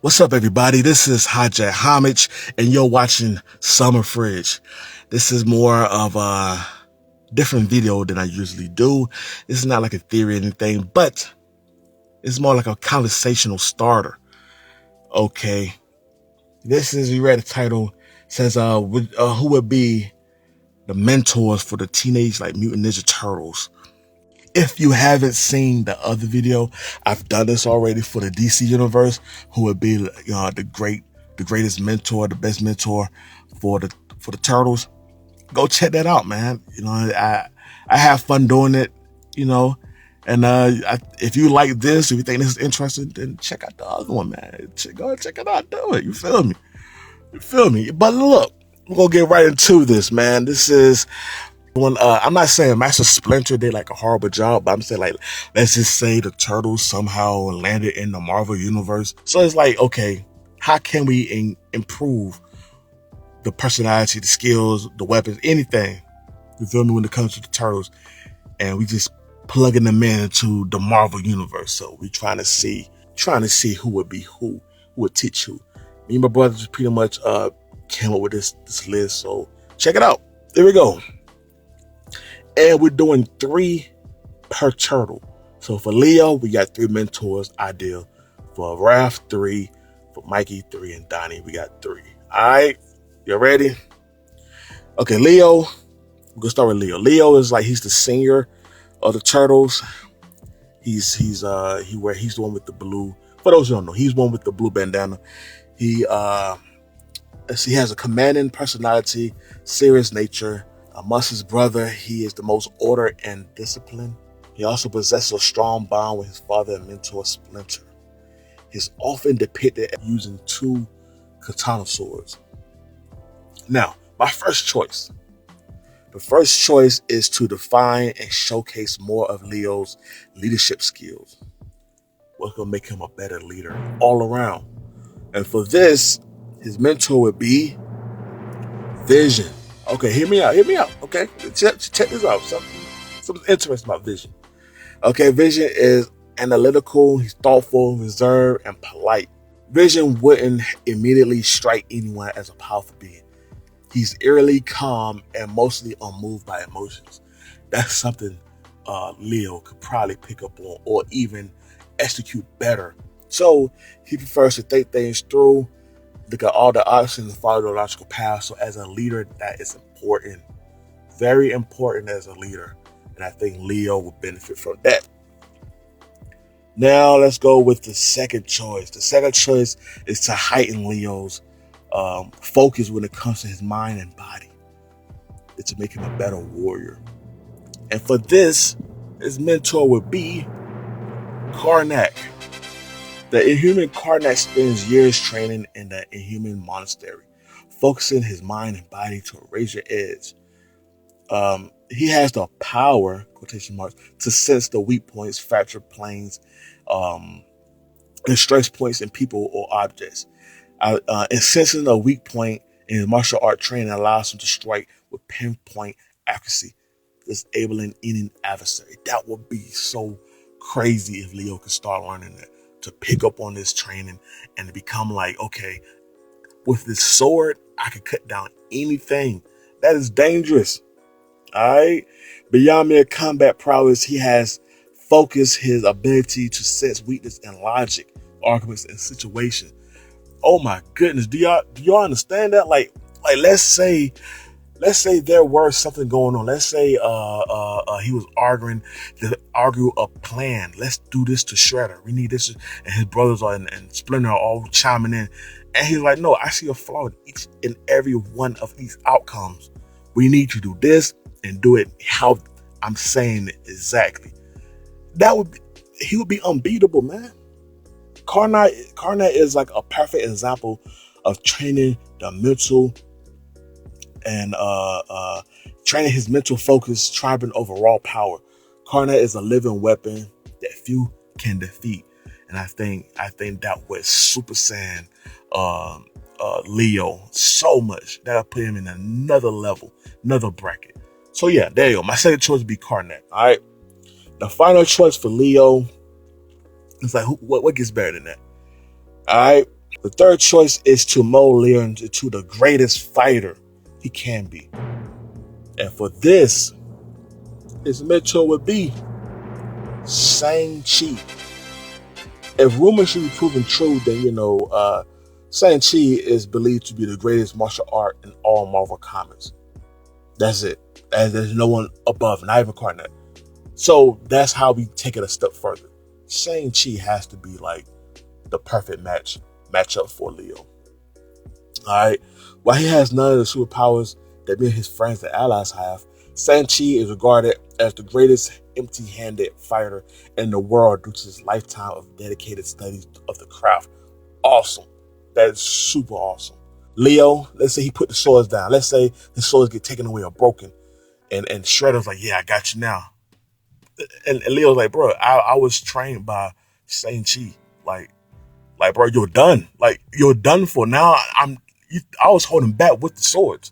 What's up, everybody? This is Hajj Homage, and you're watching Summerfridge. This is more of a different video than I usually do. This is not like a theory or anything, but it's more like a conversational starter. Okay. You read the title, says, who would be the mentors for the Teenage Mutant Ninja Turtles? If you haven't seen the other video, I've done this already for the DC universe. Who would be the greatest mentor, the best mentor for the Turtles? Go check that out, man. I have fun doing it. And if you like this, if you think this is interesting, then check out the other one, man. Go and check it out. Do it. You feel me? But look, we're gonna get right into this, man. This is when I'm not saying Master Splinter did a horrible job, but I'm saying let's just say the Turtles somehow landed in the Marvel universe. So it's okay, how can we improve the personality, the skills, the weapons, anything? You feel me? When it comes to the Turtles, and we just plugging them into the Marvel universe. So we trying to see who would be who would teach who. Me and my brothers pretty much came up with this list. So check it out. There we go. And we're doing 3 per turtle. So for Leo, we got 3 mentors, ideal. For Raph, 3. For Mikey, 3. And Donnie, we got 3. All right, you ready? Okay, Leo. We're gonna start with Leo. Leo is he's the senior of the Turtles. He's the one with the blue. For those who don't know, he's one with the blue bandana. He has a commanding personality, serious nature. Amongst his brother, he is the most order and discipline. He also possesses a strong bond with his father and mentor, Splinter. He's often depicted as using 2 katana swords. Now, my first choice. The first choice is to define and showcase more of Leo's leadership skills. What's going to make him a better leader all around? And for this, his mentor would be Vision. Okay, hear me out. Okay, check this out. Something interesting about Vision. Okay, Vision is analytical. He's thoughtful, reserved, and polite. Vision wouldn't immediately strike anyone as a powerful being. He's eerily calm and mostly unmoved by emotions. That's something Leo could probably pick up on or even execute better. So he prefers to think things through, look at all the options, and follow the logical path. So as a leader, that is important. Very important as a leader. And I think Leo will benefit from that. Now let's go with the second choice. The second choice is to heighten Leo's focus when it comes to his mind and body. It's to make him a better warrior. And for this, his mentor would be Karnak. The Inhuman Karnak spends years training in the Inhuman Monastery, focusing his mind and body to raise your edge. He has the power, quotation marks, to sense the weak points, fractured planes, and stress points in people or objects. And sensing a weak point in his martial art training allows him to strike with pinpoint accuracy, disabling any adversary. That would be so crazy if Leo could start learning that, to pick up on this training and to become okay, with this sword, I could cut down anything. That is dangerous. All right. Beyond mere combat prowess, he has focused his ability to sense weakness in logic, arguments, and situations. Oh my goodness. Do y'all understand that? Let's say there was something going on. Let's say he was arguing a plan. Let's do this to Shredder. We need this. And his brothers and Splinter are all chiming in. And he's like, no, I see a flaw in each and every one of these outcomes. We need to do this and do it how I'm saying it exactly. He would be unbeatable, man. Karnak is a perfect example of training the mental and training his mental focus, triumphing over raw power. Karnak is a living weapon that few can defeat, and I think that would Super Saiyan Leo so much that I put him in another level, another bracket. So yeah, there you go. My second choice would be Karnak. All right, the final choice for Leo is what gets better than that? All right, The third choice is to mold Leo into the greatest fighter he can be. And for this, his mentor would be ShangChi. If rumors should be proven true, then ShangChi is believed to be the greatest martial art in all Marvel comics. That's it. And there's no one above, not even Karnak. So that's how we take it a step further. ShangChi has to be like the perfect matchup for Leo. Alright. While he has none of the superpowers that many of his friends and allies have, ShangChi is regarded as the greatest empty-handed fighter in the world due to his lifetime of dedicated studies of the craft. Awesome. That is super awesome. Leo, let's say he put the swords down. Let's say the swords get taken away or broken. And Shredder's like, yeah, I got you now. And Leo's like, bro, I was trained by ShangChi. Like, bro, you're done. Like, you're done for. Now I was holding back with the swords.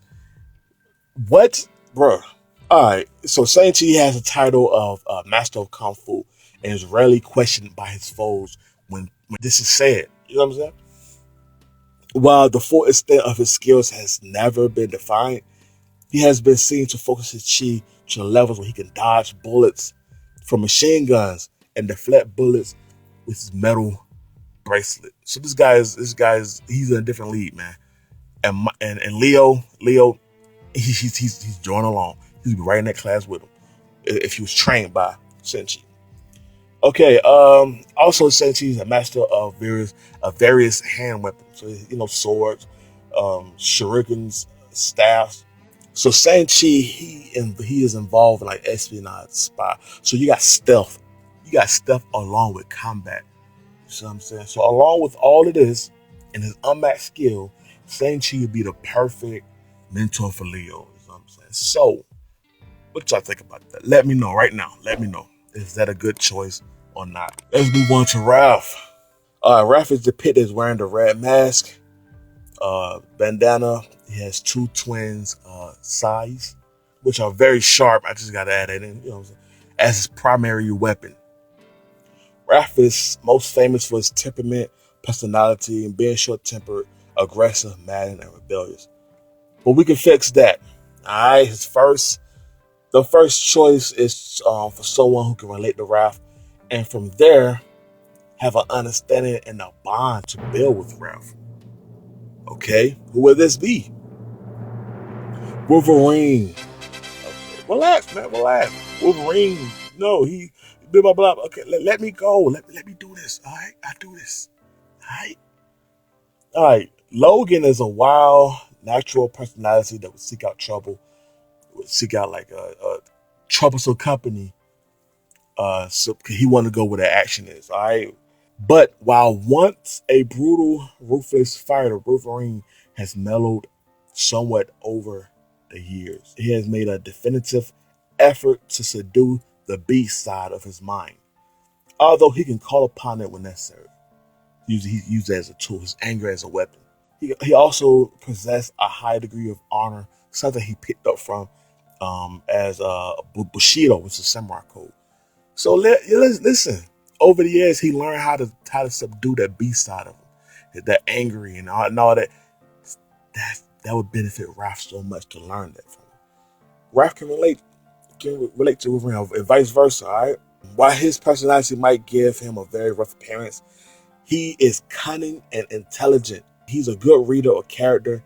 What? Bro. Alright, so ShangChi has a title of Master of Kung Fu and is rarely questioned by his foes when this is said. You know what I'm saying? While the full extent of his skills has never been defined, he has been seen to focus his chi to the levels where he can dodge bullets from machine guns and deflect bullets with his metal bracelet. So this guy's he's in a different league, man. And Leo, he's joining along. He's right in that class with him if he was trained by ShangChi. Okay, also ShangChi is a master of various hand weapons. So swords, shurikens, staffs. So ShangChi, he is involved in like espionage, spy. So you got stealth along with combat. You see what I'm saying? So along with all of this and his unmatched skill, ShangChi would be the perfect mentor for Leo. You know what I'm saying? So what y'all think about that? Let me know right now. Let me know. Is that a good choice or not? Let's move on to Raph. Raph is depicted as wearing the red mask, bandana. He has two twins, sais, which are very sharp. I just gotta add that in, as his primary weapon. Raph is most famous for his temperament, personality, and being short-tempered, aggressive, mad, and rebellious. But we can fix that. Alright, the first choice is for someone who can relate to Raph, and from there, have an understanding and a bond to build with Raph. Okay, who will this be? Wolverine. Okay. Relax, man, relax. Wolverine, no, he blah blah blah. Okay, let me go. Let me do this. Alright, I do this. Alright. Logan is a wild, natural personality that would seek out trouble, would seek out like a troublesome company. So he want to go where the action is. Alright. But while once a brutal, ruthless fighter, Wolverine has mellowed somewhat over the years. He has made a definitive effort to subdue the beast side of his mind, although he can call upon it when necessary. He used it as a tool, his anger as a weapon. He also possessed a high degree of honor, something he picked up from as Bushido, which is samurai code. So listen. Over the years, he learned how to subdue that beast side of him, that angry and all that. That would benefit Raph so much to learn that from him. Raph can relate to Wolverine and vice versa. All right. While his personality might give him a very rough appearance, he is cunning and intelligent. He's a good reader of character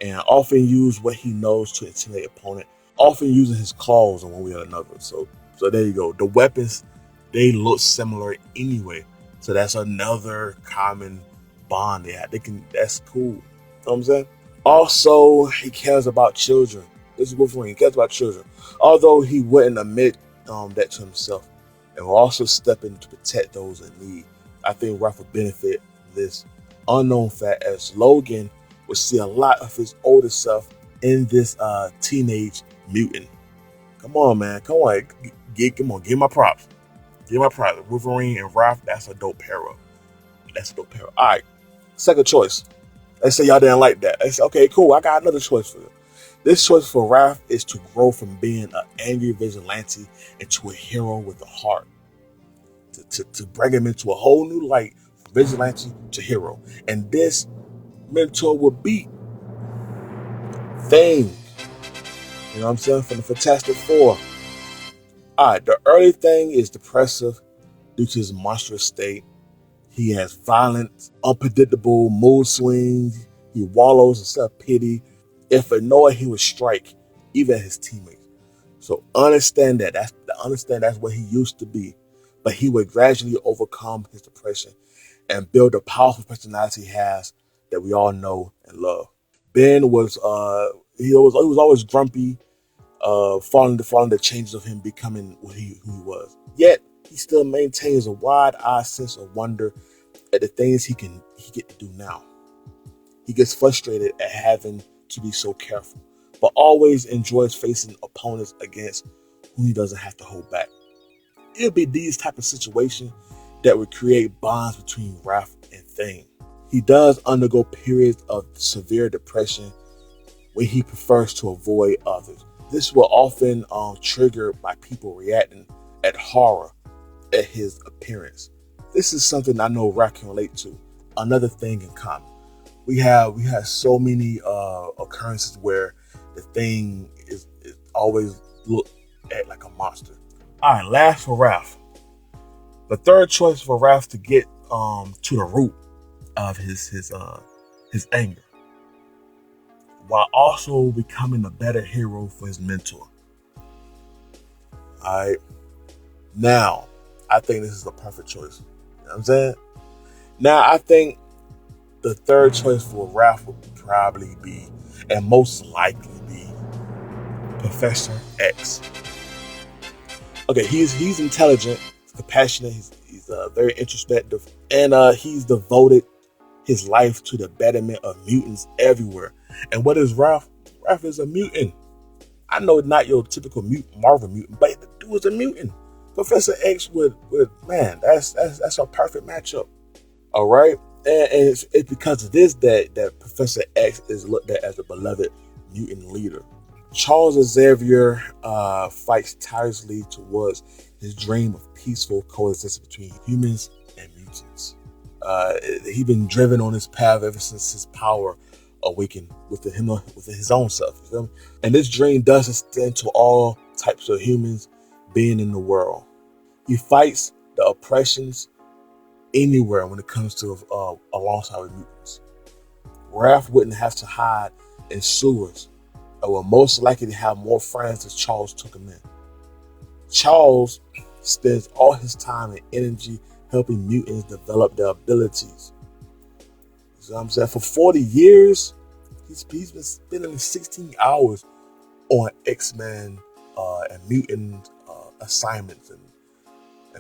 and often use what he knows to intimidate opponent. Often using his claws in one way or another. So there you go. The weapons, they look similar anyway. So that's another common bond they have. That's cool. You know what I'm saying? Also, he cares about children. This is Wolverine. He cares about children. Although he wouldn't admit that to himself. And will also step in to protect those in need. I think Raph will benefit from this unknown fact, as Logan will see a lot of his older self in this teenage mutant. Come on, man. Come on. Give my props. Give my props. Wolverine and Raph, that's a dope pair up. All right. Second choice. Let's say y'all didn't like that. Let's say, okay, cool. I got another choice for you. This choice for Raph is to grow from being an angry vigilante into a hero with a heart. To bring him into a whole new light, vigilante to hero. And this mentor will beat Thing. You know what I'm saying? From the Fantastic Four. Alright, the early Thing is depressive due to his monstrous state. He has violent, unpredictable mood swings. He wallows in self-pity. If annoyed, he would strike, even his teammates. So understand that. That's what he used to be. But he would gradually overcome his depression and build a powerful personality he has that we all know and love. Ben was he was always grumpy, following the changes of him becoming who he was. Yet he still maintains a wide-eyed sense of wonder at the things he get to do now. He gets frustrated at having to be so careful, but always enjoys facing opponents against whom he doesn't have to hold back. It'll be these type of situations that would create bonds between Raph and Thing. He does undergo periods of severe depression when he prefers to avoid others. This will often trigger by people reacting at horror at his appearance. This is something I know Raph can relate to. Another thing in common. We have so many occurrences where the Thing is always looked at like a monster. Alright, last for Raph. The third choice for Raph to get to the root of his anger, while also becoming a better hero for his mentor. Alright. Now, I think this is the perfect choice. You know what I'm saying? Now, I think the third choice for Raph would probably be, and most likely be, Professor X. Okay, he's intelligent, he's compassionate, he's very introspective, and he's devoted his life to the betterment of mutants everywhere. And what is Raph? Raph is a mutant. I know not your typical Marvel mutant, but the dude is a mutant. Professor X would man, that's a perfect matchup. All right, and it's because of this that Professor X is looked at as a beloved mutant leader. Charles Xavier fights tirelessly towards his dream of peaceful coexistence between humans and mutants. He's been driven on this path ever since his power awakened within his own self. You feel me? And this dream does extend to all types of humans being in the world. He fights the oppressions anywhere when it comes to alongside with mutants. Raph wouldn't have to hide in sewers, and will most likely have more friends as Charles took him in. Charles spends all his time and energy helping mutants develop their abilities. You know what I'm saying? For 40 years, he's been spending 16 hours on X-Men and mutant assignments and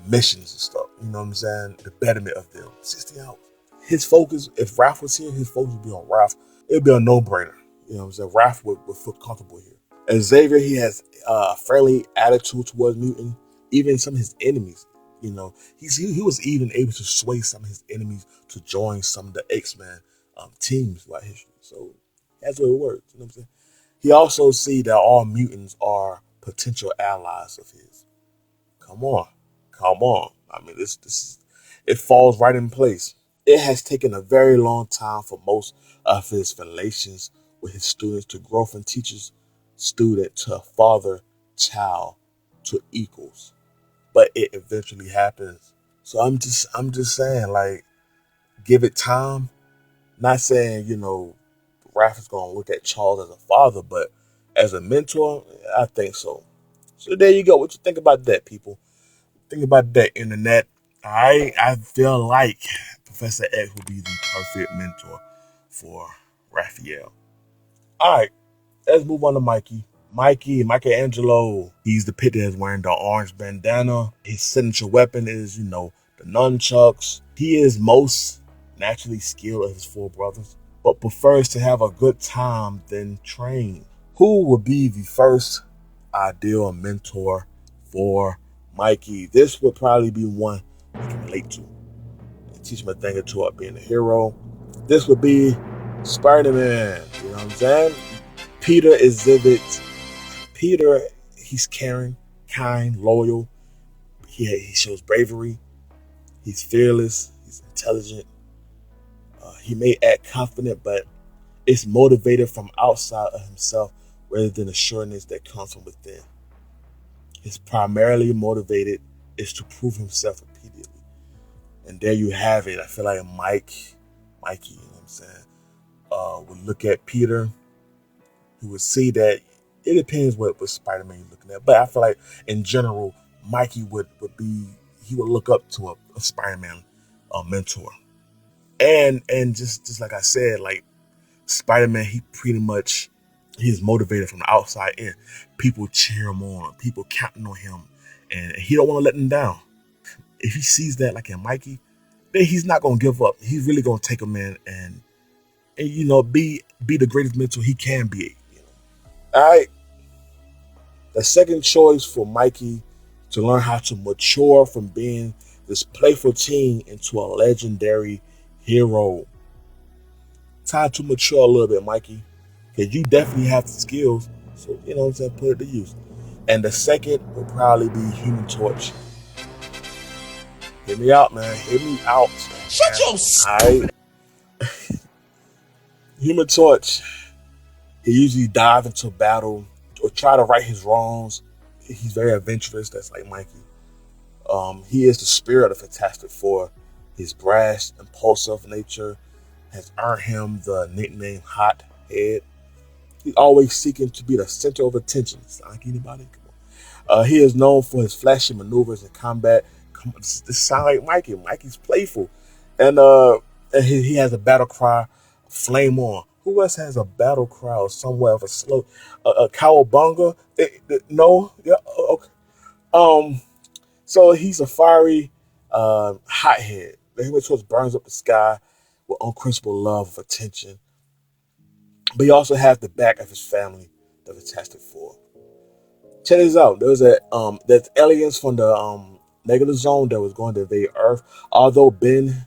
missions and stuff. You know what I'm saying? The betterment of them. 16 hours. His focus, if Raph was here, his focus would be on Raph. It would be a no-brainer. You know what I'm saying? Raph would feel comfortable here. And Xavier, he has a friendly attitude towards mutant. Even some of his enemies, you know, he was even able to sway some of his enemies to join some of the X-Men teams throughout history. So that's what it works. You know what I'm saying? He also see that all mutants are potential allies of his. Come on. I mean, this is, it falls right in place. It has taken a very long time for most of his relations with his students to grow from teacher's student to father child to equals, but it eventually happens. So I'm just saying, like, give it time. Not saying, you know, Raph is gonna look at Charles as a father, but as a mentor, I think so. So there you go. What you think about that, people? Think about that, internet. I feel like Professor X will be the perfect mentor for Raphael. All right, let's move on to Mikey. Michelangelo. He's depicted as wearing the orange bandana. His signature weapon is, you know, the nunchucks. He is most naturally skilled of his four brothers, but prefers to have a good time than train. Who would be the first ideal mentor for Mikey? This would probably be one we can relate to and teach him a thing or two about being a hero. This would be SpiderMan. You know what I'm saying? Peter, he's caring, kind, loyal. He shows bravery. He's fearless. He's intelligent. He may act confident, but it's motivated from outside of himself rather than the sureness that comes from within. His primarily motivated is to prove himself repeatedly. And there you have it. I feel like Mikey, you know what I'm saying, would look at Peter, who would see that it depends what Spider-Man you're looking at. But I feel like in general, Mikey would look up to a Spider-Man mentor. And just like I said, like Spider-Man, he's motivated from the outside in. People cheer him on, people counting on him, and he don't want to let them down. If he sees that like in Mikey, then he's not gonna give up. He's really gonna take him in and be the greatest mentor he can be. All right. The second choice for Mikey to learn how to mature from being this playful teen into a legendary hero. Time to mature a little bit, Mikey. Because you definitely have the skills. So, you know what I'm saying, put it to use. And the second would probably be Human Torch. Hear me out, man. Hear me out. Shut your Alright. Human Torch. He usually dive into battle or try to right his wrongs. He's very adventurous. That's like Mikey. He is the spirit of Fantastic Four. His brash, impulsive nature has earned him the nickname Hot Head. He's always seeking to be the center of attention. Sound like anybody? Come on. He is known for his flashy maneuvers in combat. This sound like Mikey. Mikey's playful, and he has a battle cry, "Flame on." Who else has a battle cry or somewhere of a slow? Cowabunga? No, yeah, okay. So he's a fiery hothead. The Human Torch burns up the sky with unquenchable love of attention. But he also has the back of his family, the Fantastic Four. Check this out. There's aliens from the negative zone that was going to invade Earth. Although Ben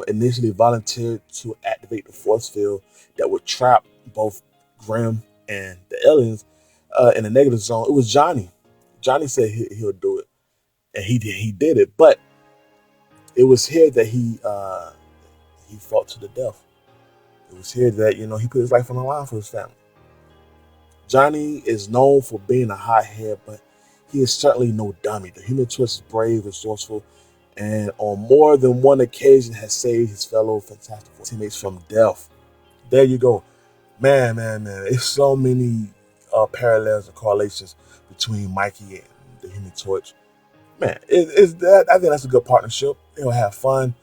initially volunteered to activate the force field that would trap both Grim and the aliens in the negative zone, it was Johnny. Johnny said he'll do it, and he did it. But it was here that he fought to the death. It was here that he put his life on the line for his family. Johnny is known for being a hothead, but he is certainly no dummy. The Human Torch is brave, resourceful, and on more than one occasion has saved his fellow Fantastic Four teammates from death. There you go. Man. It's so many parallels and correlations between Mikey and the Human Torch. Man, I think that's a good partnership. They'll have fun.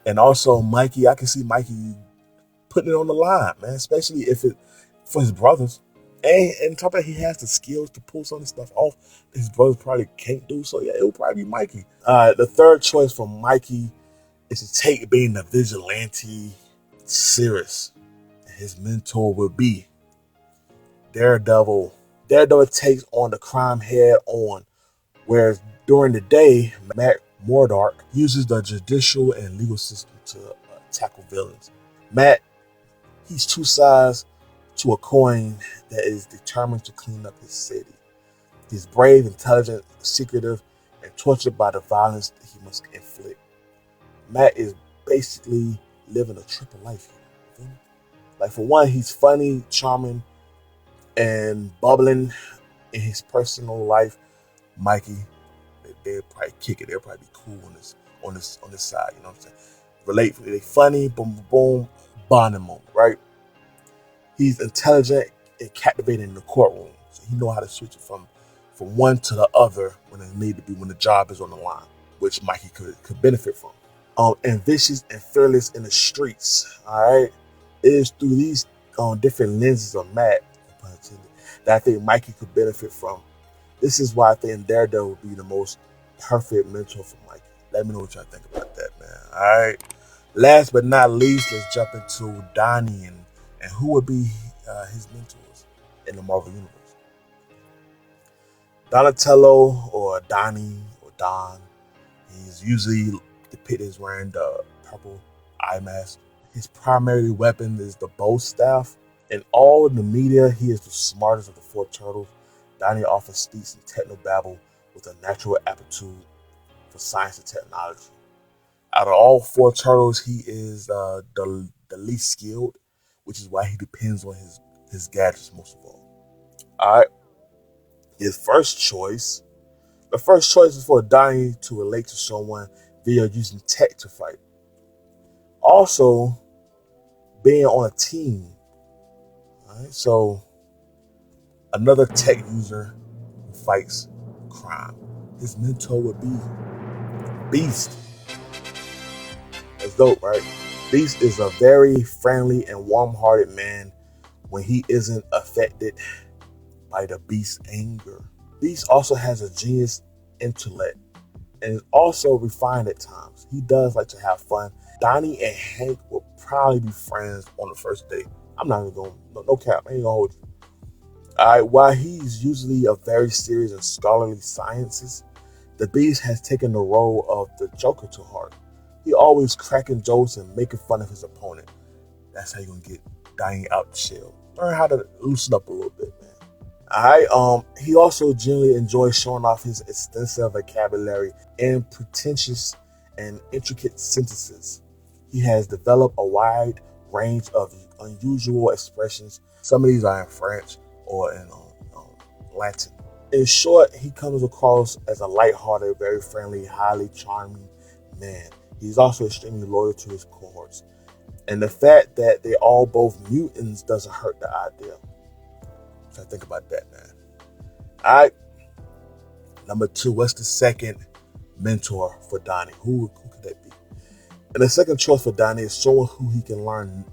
And also Mikey, I can see Mikey putting it on the line, man, especially if it for his brothers. And top of that, he has the skills to pull some of this stuff off that his brothers probably can't do. So yeah, it will probably be Mikey. The third choice for Mikey is to take being the vigilante serious. His mentor will be Daredevil. Daredevil takes on the crime head on, whereas during the day, Matt Murdock uses the judicial and legal system to tackle villains. Matt, he's two sides to a coin that is determined to clean up his city. He's brave, intelligent, secretive, and tortured by the violence that he must inflict. Matt is basically living a triple life here. Like, for one, he's funny, charming, and bubbling in his personal life. Mikey, they'll probably kick it. They'll probably be cool on this side. You know what I'm saying? Relate. They funny, boom, boom, boom, bonding moment, right? He's intelligent and captivating in the courtroom, so he know how to switch it from one to the other when it need to be, when the job is on the line, which Mikey could benefit from. And vicious and fearless in the streets. All right, it is through these different lenses of Matt that I think Mikey could benefit from. This is why I think Daredevil would be the most perfect mentor for Mikey. Let me know what y'all think about that, man. All right. Last but not least, let's jump into Donnie and who would be his mentors in the Marvel Universe. Donatello, or Donnie, or Don, he's usually depicted as wearing the purple eye mask. His primary weapon is the bow staff. In all of the media, he is the smartest of the four turtles. Donnie often speaks in technobabble with a natural aptitude for science and technology. Out of all four turtles, he is the least skilled, which is why he depends on his gadgets most of all. All right, his first choice. The first choice is for Donnie to relate to someone via using tech to fight. Also, being on a team. All right, so another tech user who fights crime. His mentor would be Beast. That's dope, right? Beast is a very friendly and warm-hearted man when he isn't affected by the Beast's anger. Beast also has a genius intellect and is also refined at times. He does like to have fun. Donnie and Hank will probably be friends on the first date. I'm not even going, no cap, I ain't gonna hold you. Alright, while he's usually a very serious in scholarly sciences, the Beast has taken the role of the Joker to heart. He always cracking jokes and making fun of his opponent. That's how you're gonna get Donnie out the shell. Learn how to loosen up a little bit, man. Alright, he also generally enjoys showing off his extensive vocabulary and pretentious and intricate sentences. He has developed a wide range of unusual expressions. Some of these are in French or in Latin. In short, he comes across as a lighthearted, very friendly, highly charming man. He's also extremely loyal to his cohorts. And the fact that they're all both mutants doesn't hurt the idea. So think about that, man. Alright. Number 2, what's the second mentor for Donnie? Who could that be? And the second choice for Donnie is someone who he can learn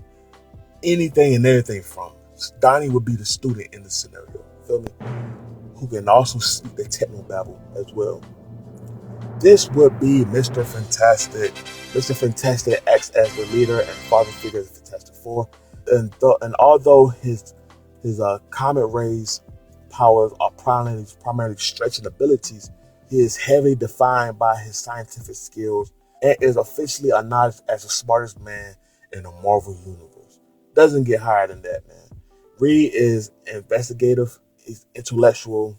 anything and everything from. Donnie would be the student in the scenario. Feel me? Who can also speak the technobabble as well. This would be Mr. Fantastic. Mr. Fantastic acts as the leader and father figure of the Fantastic Four. And although his comet rays powers are primarily stretching abilities, he is heavily defined by his scientific skills and is officially acknowledged as the smartest man in the Marvel Universe. Doesn't get higher than that, man. Reed is investigative, he's intellectual,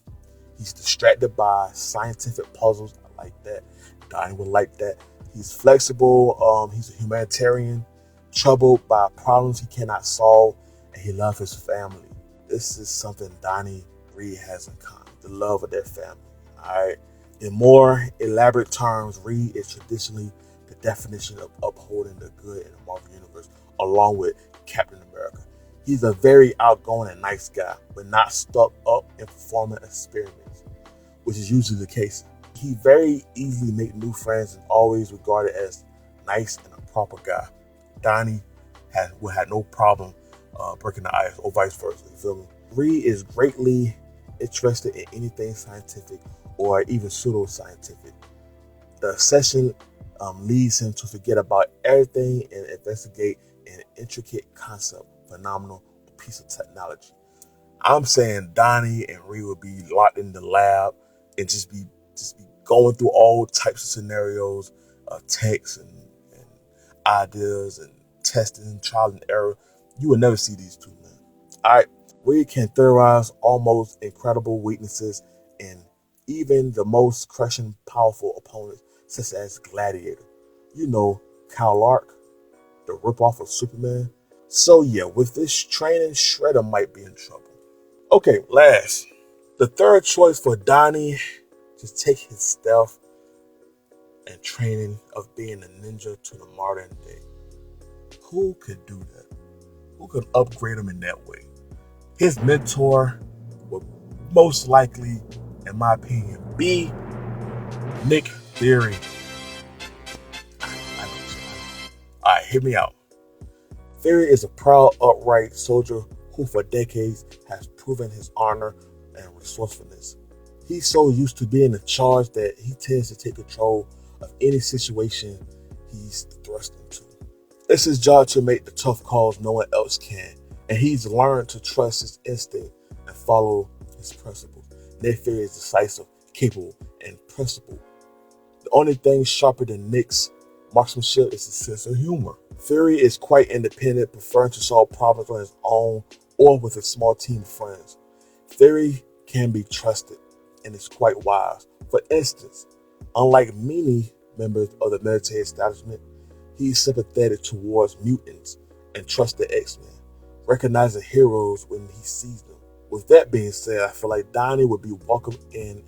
he's distracted by scientific puzzles. I like that. Donnie would like that. He's flexible, he's a humanitarian, troubled by problems he cannot solve, and he loves his family. This is something Donnie Reed has in common, the love of their family. Alright. In more elaborate terms, Reed is traditionally the definition of upholding the good in the Marvel Universe, along with Captain America. He's a very outgoing and nice guy, but not stuck up in performing experiments, which is usually the case. He very easily makes new friends and always regarded as nice and a proper guy. Donnie would have no problem breaking the ice, or vice versa. You feel me? Reed is greatly interested in anything scientific or even pseudo-scientific. The session leads him to forget about everything and investigate an intricate concept, phenomenal piece of technology. I'm saying Donnie and Reed would be locked in the lab and just be going through all types of scenarios, texts and ideas and testing, trial and error. You will never see these two, man. Alright, Reed can theorize almost incredible weaknesses in even the most crushing powerful opponents, such as Gladiator. You know, Karnak, the ripoff of Superman. So yeah, with this training, Shredder might be in trouble. Okay, last. The third choice for Donnie to take his stealth and training of being a ninja to the modern day. Who could do that? Who could upgrade him in that way? His mentor would most likely, in my opinion, be Nick Fury. Alright, hear me out. Fury is a proud, upright soldier who for decades has proven his honor and resourcefulness. He's so used to being in charge that he tends to take control of any situation he's thrust into. It's his job to make the tough calls no one else can, and he's learned to trust his instinct and follow his principles. Nick Fury is decisive, capable, and principled. The only thing sharper than Nick's marksmanship is his sense of humor. Fury is quite independent, preferring to solve problems on his own or with a small team of friends. Fury can be trusted and is quite wise. For instance, unlike many members of the military establishment, he's sympathetic towards mutants and trusts the X-Men, recognizing heroes when he sees them. With that being said, I feel like Donnie would be welcome in,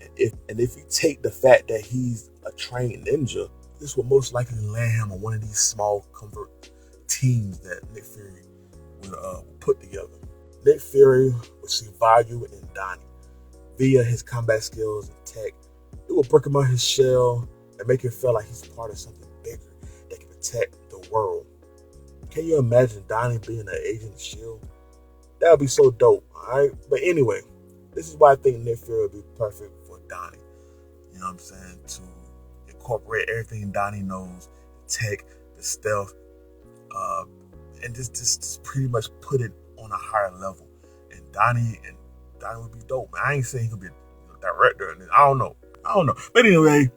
and if you take the fact that he's a trained ninja, this would most likely land him on one of these small convert teams that Nick Fury would put together. Nick Fury would see value in Donnie via his combat skills and tech. It will break him out of his shell and make him feel like he's part of something bigger that can protect the world. Can you imagine Donnie being an agent of S.H.I.E.L.D.? That would be so dope, alright? But anyway, this is why I think Nick Fury would be perfect for Donnie. You know what I'm saying? To incorporate everything Donnie knows, the tech, the stealth, and just pretty much put it on a higher level. And Donnie would be dope, man. I ain't saying he could be a director, and I don't know. But anyway,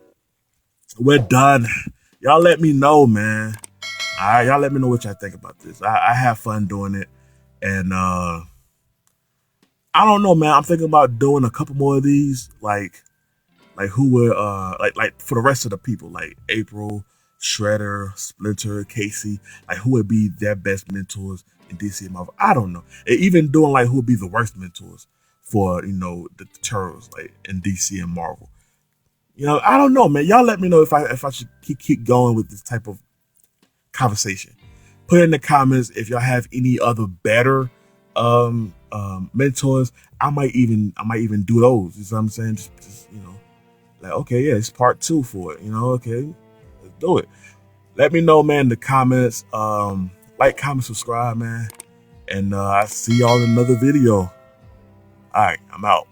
we're done. Y'all let me know, man. Alright, y'all let me know what y'all think about this. I have fun doing it. And I don't know, man. I'm thinking about doing a couple more of these, like who would like for the rest of the people, like April, Shredder, Splinter, Casey, like who would be their best mentors in DC and Marvel. I don't know. And even doing like who would be the worst mentors for, you know, the turtles, like in DC and Marvel. You know, I don't know, man. Y'all let me know if I should keep going with this type of conversation. Put in the comments if y'all have any other better mentors. I might even do those. You know what I'm saying? Just you know, like, okay, yeah, it's part 2 for it. You know, okay, let's do it. Let me know, man, in the comments. Like, comment, subscribe, man. And I see y'all in another video. All right, I'm out.